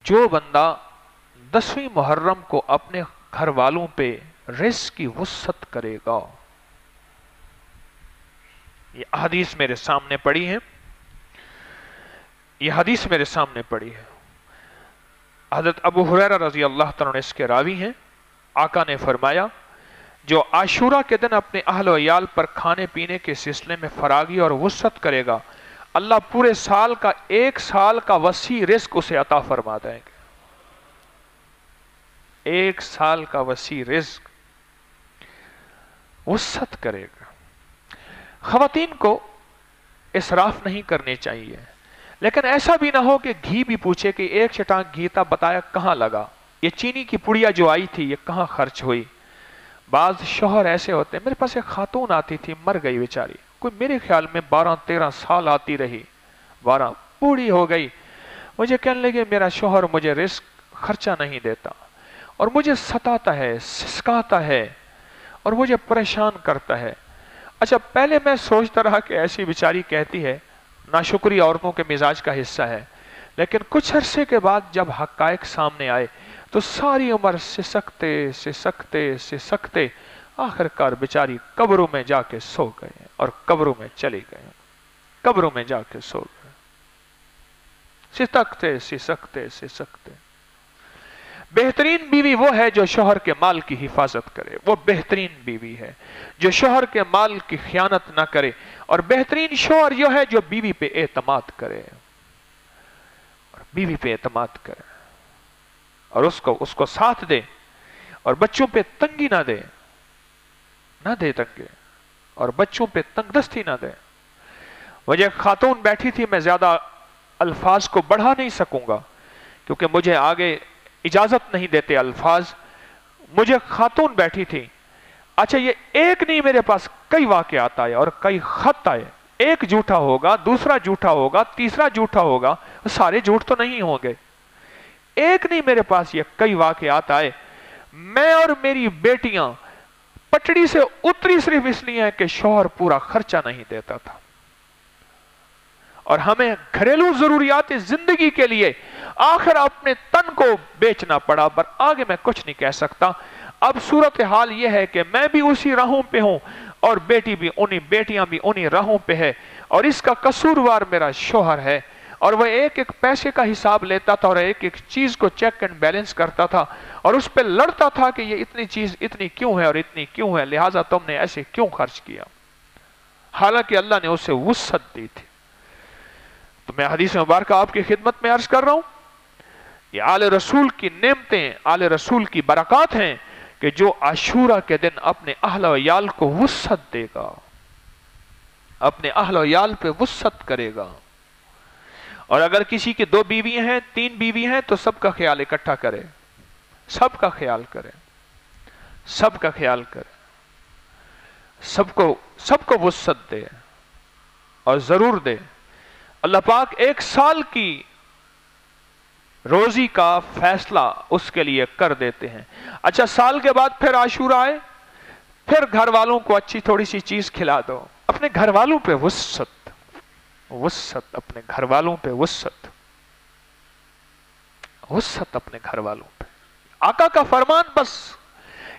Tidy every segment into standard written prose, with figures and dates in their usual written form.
جو بندہ 10ویں محرم کو اپنے گھر والوں پہ رزق کی وسعت کرے گا، یہ حدیث میرے سامنے پڑی ہے، یہ حدیث میرے سامنے پڑی ہے۔ حضرت ابو ہریرہ رضی اللہ تعالیٰ عنہ اس کے راوی ہیں۔ آقا نے فرمایا جو عاشورہ کے دن اپنے اہل و عیال پر کھانے پینے کے سلسلے میں فراغی اور وسعت کرے گا، اللہ پورے سال کا 1 سال کا وسیع رزق اسے عطا فرما دیں گے۔ 1 سال کا وسیع رزق وسعت کرے گا۔ خواتین کو اسراف نہیں کرنے چاہیے، لیکن ایسا بھی نہ ہو کہ گھی بھی پوچھے کہ 1 چٹانک گھی تھا بتایا کہاں لگا، یہ چینی کی پڑیا جو آئی تھی یہ کہاں خرچ ہوئی۔ بعض شوہر ایسے ہوتے ہیں، میرے پاس ایک خاتون آتی تھی مر گئی بیچاری، کوئی میرے خیال میں 12-13 سال آتی رہی، 12 بوڑھی ہو گئی، مجھے کہنے لگے میرا شوہر مجھے رزق خرچہ نہیں دیتا اور مجھے ستاتا ہے، سسکاتا ہے اور مجھے پریشان کرتا ہے۔ اچھا پہلے میں سوچتا رہا کہ ایسی بیچاری کہتی ہے، ناشکری عورتوں کے مزاج کا حصہ ہے، لیکن کچھ عرصے کے بعد جب حقائق سامنے آئے تو ساری عمر سسکتے سسکتے سسکتے آخرکار بیچاری قبروں میں جا کے سو گئے اور قبروں میں چلی گئے، قبروں میں جا کے سو گئے، سسکتے سسکتے سسکتے۔ بہترین بیوی وہ ہے جو شوہر کے مال کی حفاظت کرے، وہ بہترین بیوی ہے جو شوہر کے مال کی خیانت نہ کرے، اور بہترین شوہر جو ہے جو بیوی پہ اعتماد کرے، اور بیوی پہ اعتماد کرے اور اس کو ساتھ دے اور بچوں پہ تنگی نہ دے تنگے، اور بچوں پہ تنگ دستی نہ دے۔ مجھے ایک خاتون بیٹھی تھی، میں زیادہ الفاظ کو بڑھا نہیں سکوں گا کیونکہ مجھے آگے اجازت نہیں دیتے الفاظ۔ مجھے خاتون بیٹھی تھی، اچھا یہ ایک نہیں میرے پاس کئی واقعات آئے اور کئی خط آئے، ایک جھوٹا ہوگا، دوسرا جھوٹا ہوگا، تیسرا جھوٹا ہوگا، سارے جھوٹ تو نہیں ہوں گے، ایک نہیں میرے پاس یہ کئی واقعات آئے۔ میں اور میری بیٹیاں پٹڑی سے اتری صرف اس لیے ہے کہ شوہر پورا خرچہ نہیں دیتا تھا، اور ہمیں گھریلو ضروریات زندگی کے لیے آخر اپنے تن کو بیچنا پڑا، پر آگے میں کچھ نہیں کہہ سکتا۔ اب صورتحال یہ ہے کہ میں بھی اسی راہوں پہ ہوں اور بیٹیاں بھی انہی راہوں پہ ہے، اور اس کا قصوروار میرا شوہر ہے، اور وہ ایک ایک پیسے کا حساب لیتا تھا اور ایک ایک چیز کو چیک اینڈ بیلنس کرتا تھا اور اس پہ لڑتا تھا کہ یہ اتنی چیز اتنی کیوں ہے اور اتنی کیوں ہے، لہٰذا تم نے ایسے کیوں خرچ کیا، حالانکہ اللہ نے اسے وسعت دی تھی۔ تو میں حدیث مبارکہ آپ کی خدمت میں عرض کر رہا ہوں، یہ آل رسول کی نعمتیں، آل رسول کی برکات ہیں کہ جو عاشورہ کے دن اپنے اہل و عیال کو وسعت دے گا، اپنے اہل و عیال پہ وسعت کرے گا۔ اور اگر کسی کی 2 بیوی ہیں، 3 بیوی ہیں، تو سب کا خیال اکٹھا کرے، سب کا خیال کرے، سب کا خیال کرے، سب کو وسعت دے اور ضرور دے۔ اللہ پاک 1 سال کی روزی کا فیصلہ اس کے لیے کر دیتے ہیں۔ اچھا سال کے بعد پھر عاشورہ آئے، پھر گھر والوں کو اچھی تھوڑی سی چیز کھلا دو، اپنے گھر والوں پہ وسعت، اپنے گھر والوں پہ وسعت اپنے گھر والوں پہ۔ آقا کا فرمان، بس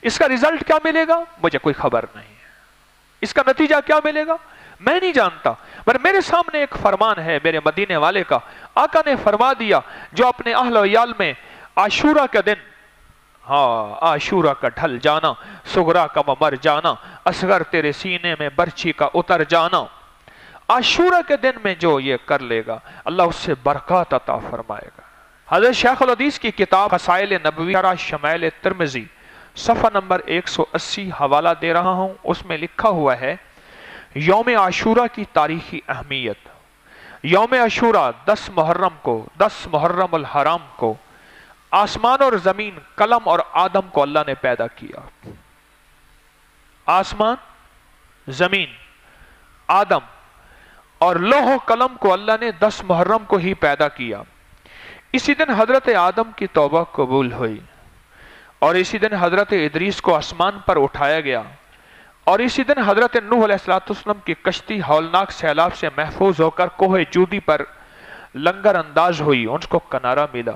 اس کا رزلٹ کیا ملے گا مجھے کوئی خبر نہیں ہے، اس کا نتیجہ کیا ملے گا میں نہیں جانتا، پر میرے سامنے ایک فرمان ہے میرے مدینے والے کا۔ آقا نے فرما دیا جو اپنے اہل و عیال میں عاشورہ کا دن، عاشورہ کا ڈھل جانا، صغرا کا مر جانا، اصغر تیرے سینے میں برچھی کا اتر جانا، عاشورہ کے دن میں جو یہ کر لے گا اللہ اس سے برکات عطا فرمائے گا۔ حضرت شیخ الحدیث کی کتاب فضائل نبوی شمائل ترمذی صفحہ نمبر 180 حوالہ دے رہا ہوں، اس میں لکھا ہوا ہے یوم عاشورہ کی تاریخی اہمیت۔ یوم عاشورہ 10 محرم الحرام کو آسمان اور زمین، قلم اور آدم کو اللہ نے پیدا کیا۔ آسمان، زمین، آدم اور لوح و قلم کو اللہ نے 10 محرم کو ہی پیدا کیا۔ اسی دن حضرت آدم کی توبہ قبول ہوئی، اور اسی دن حضرت ادریس کو آسمان پر اٹھایا گیا، اور اسی دن حضرت نوح علیہ السلام کی کشتی ہولناک سیلاب سے محفوظ ہو کر کوہ جودی پر لنگر انداز ہوئی، ان کو کنارہ ملا۔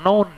9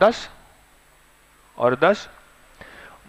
10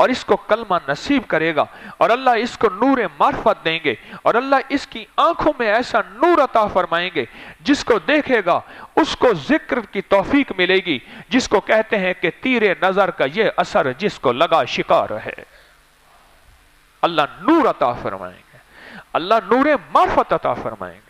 اور اس کو کلمہ نصیب کرے گا، اور اللہ اس کو نور معرفت دیں گے، اور اللہ اس کی آنکھوں میں ایسا نور عطا فرمائیں گے، جس کو دیکھے گا اس کو ذکر کی توفیق ملے گی، جس کو کہتے ہیں کہ تیر نظر کا یہ اثر جس کو لگا شکار ہے۔ اللہ نور عطا فرمائیں گے، اللہ نور معرفت عطا فرمائیں گے۔